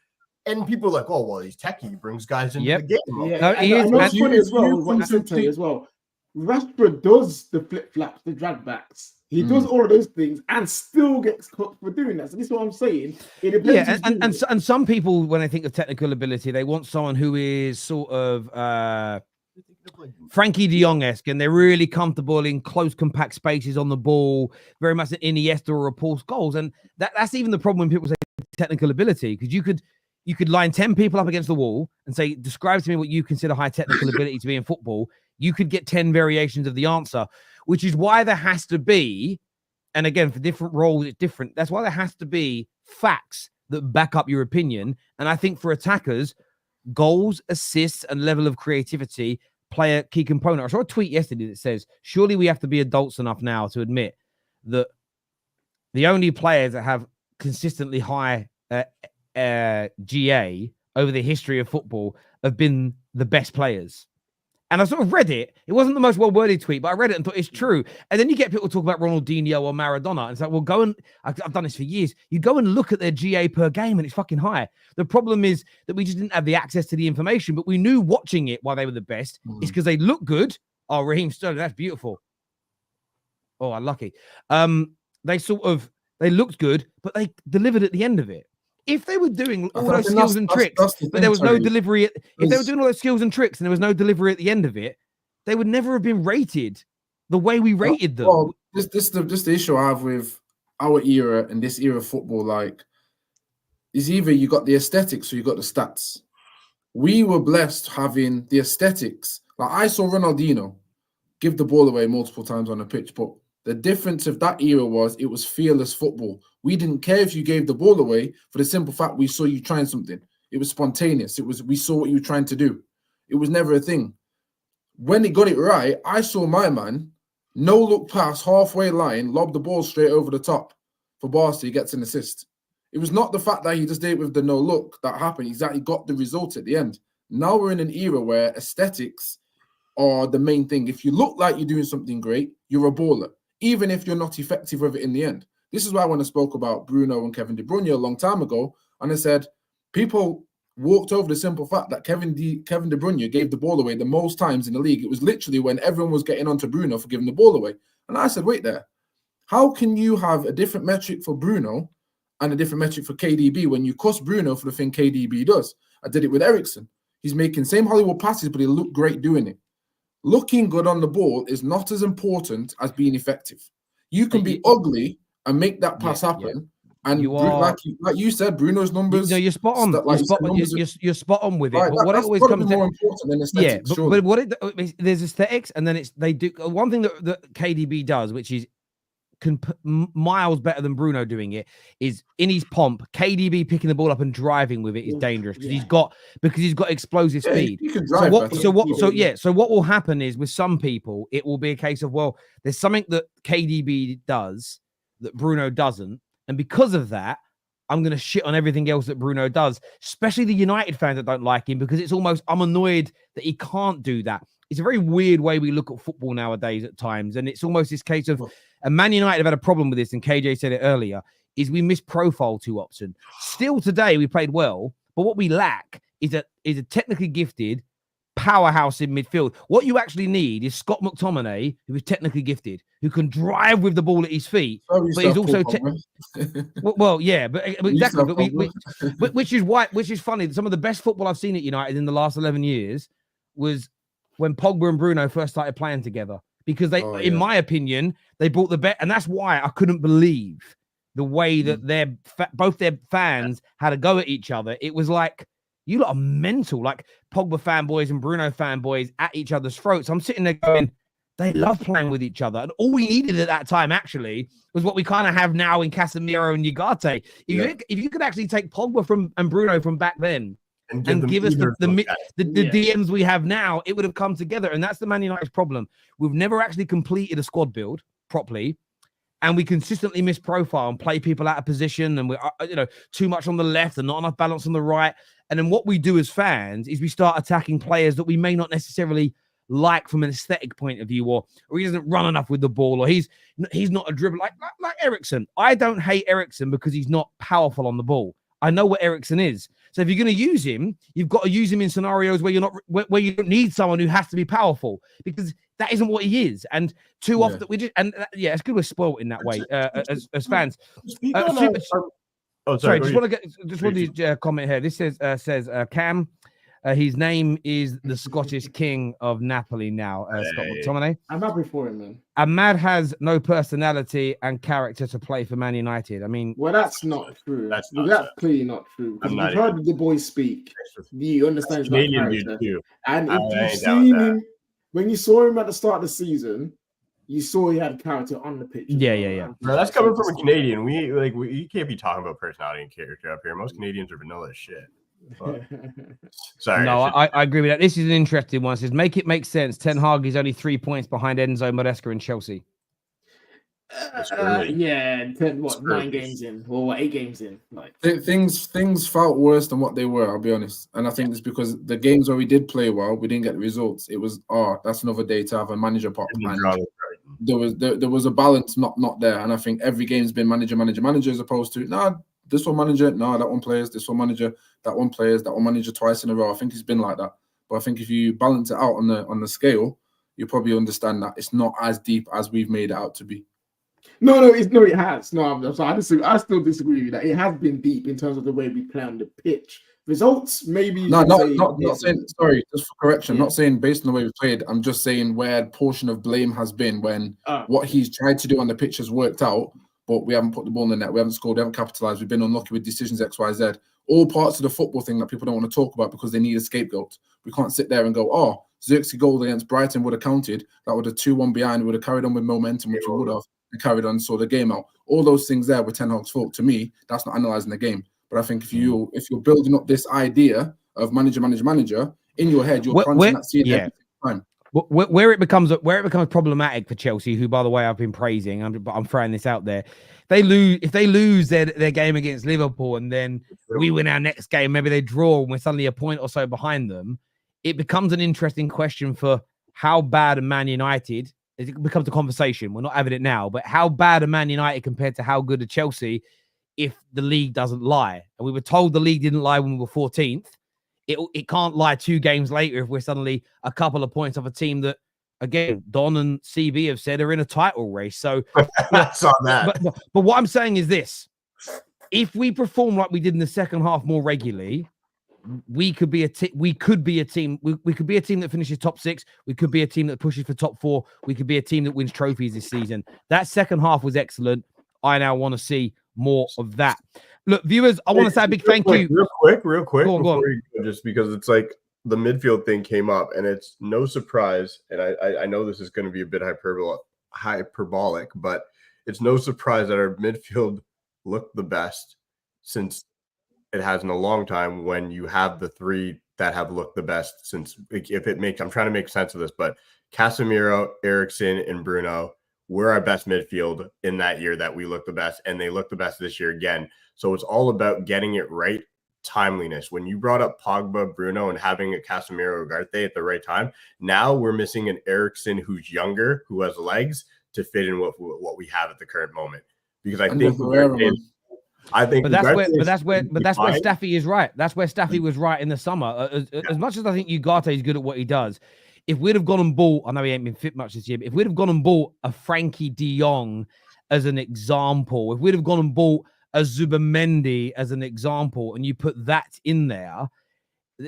and people are like, "Oh, well, he's techie. He brings guys into the game." Yeah, no, he is. That's funny as well. What you said today as well. Rashford does the flip flaps, the drag backs. He does all of those things and still gets cooked for doing that. So this is what I'm saying. It depends. And some people, when they think of technical ability, they want someone who is sort of Frankie de Jong-esque, and they're really comfortable in close, compact spaces on the ball, very much an Iniesta or a Paul's goals. And that's even the problem when people say technical ability, because you could line 10 people up against the wall and say, describe to me what you consider high technical ability to be in football. You could get 10 variations of the answer, which is why there has to be, and again, for different roles, it's different. That's why there has to be facts that back up your opinion. And I think for attackers, goals, assists, and level of creativity play a key component. I saw a tweet yesterday that says, surely we have to be adults enough now to admit that the only players that have consistently high GA over the history of football have been the best players. And I sort of read it. It wasn't the most well-worded tweet, but I read it and thought it's true. And then you get people talk about Ronaldinho or Maradona. And it's like, well, go and I've done this for years. You go and look at their GA per game and it's fucking high. The problem is that we just didn't have the access to the information, but we knew watching it while they were the best. It's because they look good. Oh, Raheem Sterling, that's beautiful. Oh, unlucky. They looked good, but they delivered at the end of it. If they were doing all those skills and tricks, but there was no delivery, if they were doing all those skills and tricks and there was no delivery at the end of it, they would never have been rated the way we rated them. Well, this the issue I have with our era and this era of football, like, is either you got the aesthetics or you got the stats. We were blessed having the aesthetics. Like, I saw Ronaldinho give the ball away multiple times on the pitch, but the difference of that era was it was fearless football. We didn't care if you gave the ball away for the simple fact we saw you trying something. It was spontaneous. We saw what you were trying to do. It was never a thing. When he got it right, I saw my man no look pass halfway line, lob the ball straight over the top for Barca. He gets an assist. It was not the fact that he just did it with the no look that happened. He's actually got the result at the end. Now we're in an era where aesthetics are the main thing. If you look like you're doing something great, you're a baller, even if you're not effective with it in the end. This is why when I spoke about Bruno and Kevin De Bruyne a long time ago, and I said people walked over the simple fact that Kevin De Bruyne gave the ball away the most times in the league. It was literally when everyone was getting onto Bruno for giving the ball away. And I said, wait there, how can you have a different metric for Bruno and a different metric for KDB when you cuss Bruno for the thing KDB does? I did it with Eriksen. He's making same Hollywood passes, but he looked great doing it. Looking good on the ball is not as important as being effective. You can be ugly and make that pass happen. And you are, like you said, Bruno's numbers. No, you're spot on. You're spot on with it. Right, but what it always comes more important than aesthetics. Yeah, but what there's aesthetics, and then they do one thing that KDB does, which is miles better than Bruno doing it, is in his pomp. KDB picking the ball up and driving with it is dangerous because he's got explosive speed. He can drive so what will happen is with some people it will be a case of, well, there's something that KDB does that Bruno doesn't, and because of that I'm going to shit on everything else that Bruno does, especially the United fans that don't like him, because it's almost, I'm annoyed that he can't do that. It's a very weird way we look at football nowadays at times, and it's almost this case of, and Man United have had a problem with this, and KJ said it earlier, is we miss profile too often. Still today, we played well, but what we lack is a technically gifted powerhouse in midfield. What you actually need is Scott McTominay, who is technically gifted, who can drive with the ball at his feet, but he's also exactly. But which is funny. Some of the best football I've seen at United in the last 11 years was when Pogba and Bruno first started playing together, because in my opinion, they brought the bet, and that's why I couldn't believe the way that both their fans had a go at each other. It was like, you lot are mental, like Pogba fanboys and Bruno fanboys at each other's throats. I'm sitting there going, they love playing with each other. And all we needed at that time, actually, was what we kind of have now in Casemiro and Ugarte. If you could actually take Pogba and Bruno from back then and give us the DMs we have now, it would have come together. And that's the Man United's problem. We've never actually completed a squad build properly. And we consistently miss profile and play people out of position, and we're too much on the left and not enough balance on the right. And then what we do as fans is we start attacking players that we may not necessarily like from an aesthetic point of view, or he doesn't run enough with the ball, or he's not a dribbler like Eriksen. I don't hate Eriksen because he's not powerful on the ball. I know what Eriksen is. So if you're going to use him, you've got to use him in scenarios where where you don't need someone who has to be powerful, because that isn't what he is. And too often it's good we're spoiled in that way as fans. Sorry, just want to comment here. This says Cam. His name is the Scottish King of Napoli now, Scott McTominay. I'm happy for him, man. Ahmad has no personality and character to play for Man United. I mean, well, that's not true. That's clearly not true. Because you've heard the boy speak. You understand his character. And if you see him, when you saw him at the start of the season, you saw he had character on the pitch. Yeah. Bro, that's coming from a Canadian. You can't be talking about personality and character up here. Most Canadians are vanilla as shit. Sorry. No, I agree with that. This is an interesting one. It says, make it make sense. Ten Hag is only 3 points behind Enzo Maresca and Chelsea. Yeah, 10, It's 9 early. games in, or 8 games in. Like Things felt worse than what they were, I'll be honest. And I think it's because the games where we did play well, we didn't get the results. It was, that's another day to have a manager pop. And the And draw with Brighton. there was a balance not there. And I think every game's been manager, as opposed to, this one manager, that one plays, this one manager, that one plays, that one manager twice in a row. I think it's been like that. But I think if you balance it out on the scale, you probably understand that it's not as deep as we've made it out to be. No, it has. No, I'm sorry. I still disagree with that. It has been deep in terms of the way we play on the pitch. Results, maybe. Not saying, sorry, just for correction, Yeah. not saying based on the way we played. I'm just saying where portion of blame has been when what he's tried to do on the pitch has worked out, but we haven't put the ball in the net, we haven't scored, we haven't capitalized, we've been unlucky with decisions X, Y, Z. All parts of the football thing that people don't want to talk about because they need a scapegoat. We can't sit there and go, Zirkzee goal against Brighton would have counted. That would have 2-1 behind, would have carried on with momentum, which we would have, and carried on and saw the game out. All those things there were Ten Hag's fault. To me, that's not analysing the game. But I think if you're building up this idea of manager in your head, you're planting that seed every time. Where it becomes problematic for Chelsea, who, by the way, I've been praising, but I'm throwing this out there. If they lose their game against Liverpool and then we win our next game, maybe they draw and we're suddenly a point or so behind them, it becomes an interesting question for how bad a Man United. It becomes a conversation. We're not having it now, but how bad a Man United compared to how good a Chelsea if the league doesn't lie. And we were told the league didn't lie when we were 14th. It can't lie 2 games later if we're suddenly a couple of points off a team that, again, Don and CB have said are in a title race. So that's on that. But what I'm saying is this: if we perform like we did in the second half more regularly, we could be a team. We could be a team that finishes top 6. We could be a team that pushes for top 4. We could be a team that wins trophies this season. That second half was excellent. I now want to see more of that. Look, viewers, I want to say a big thank you. Real quick, go on. You go, just because it's like the midfield thing came up, and it's no surprise. And I know this is going to be a bit hyperbolic, but it's no surprise that our midfield looked the best since it has in a long time. When you have the 3 that have looked the best since, I'm trying to make sense of this, but Casemiro, Eriksen, and Bruno were our best midfield in that year that we looked the best, and they look the best this year again. So it's all about getting it right, timeliness. When you brought up Pogba, Bruno, and having a Casemiro or Ugarte at the right time, now we're missing an Eriksen who's younger, who has legs to fit in what we have at the current moment. Because I think, but that's where Staffy is right. That's where Staffy was right in the summer. As much as I think Ugarte is good at what he does, if we'd have gone and bought, I know he ain't been fit much this year, but if we'd have gone and bought a Frankie de Jong as an example, if we'd have gone and bought a Zubimendi as an example, and you put that in there,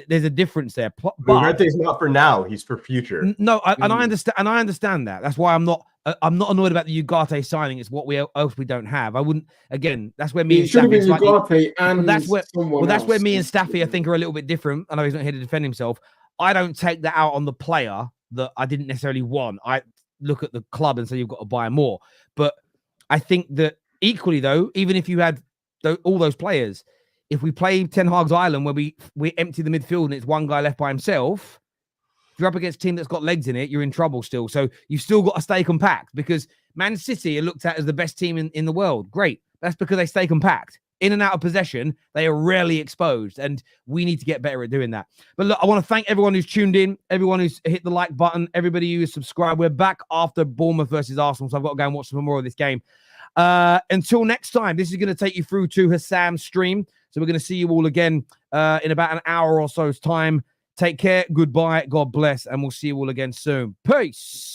there's a difference there. But Ugarte's not for now; he's for future. No, I understand that. That's why I'm not annoyed about the Ugarte signing. It's what else we don't have. I wouldn't. Again, that's where me and Staffy. That's where me and Staffy I think are a little bit different. I know he's not here to defend himself. I don't take that out on the player that I didn't necessarily want. I look at the club and say you've got to buy more. But I think that equally, though, even if you had all those players, if we play Ten Hag's Island where we empty the midfield and it's one guy left by himself, if you're up against a team that's got legs in it, you're in trouble still. So you've still got to stay compact, because Man City are looked at as the best team in the world. Great. That's because they stay compact. In and out of possession, they are rarely exposed, and we need to get better at doing that. But look, I want to thank everyone who's tuned in, everyone who's hit the like button, everybody who's subscribed. We're back after Bournemouth versus Arsenal, so I've got to go and watch some more of this game. Until next time, this is going to take you through to Hassam's stream. So we're going to see you all again in about an hour or so's time. Take care. Goodbye. God bless. And we'll see you all again soon. Peace.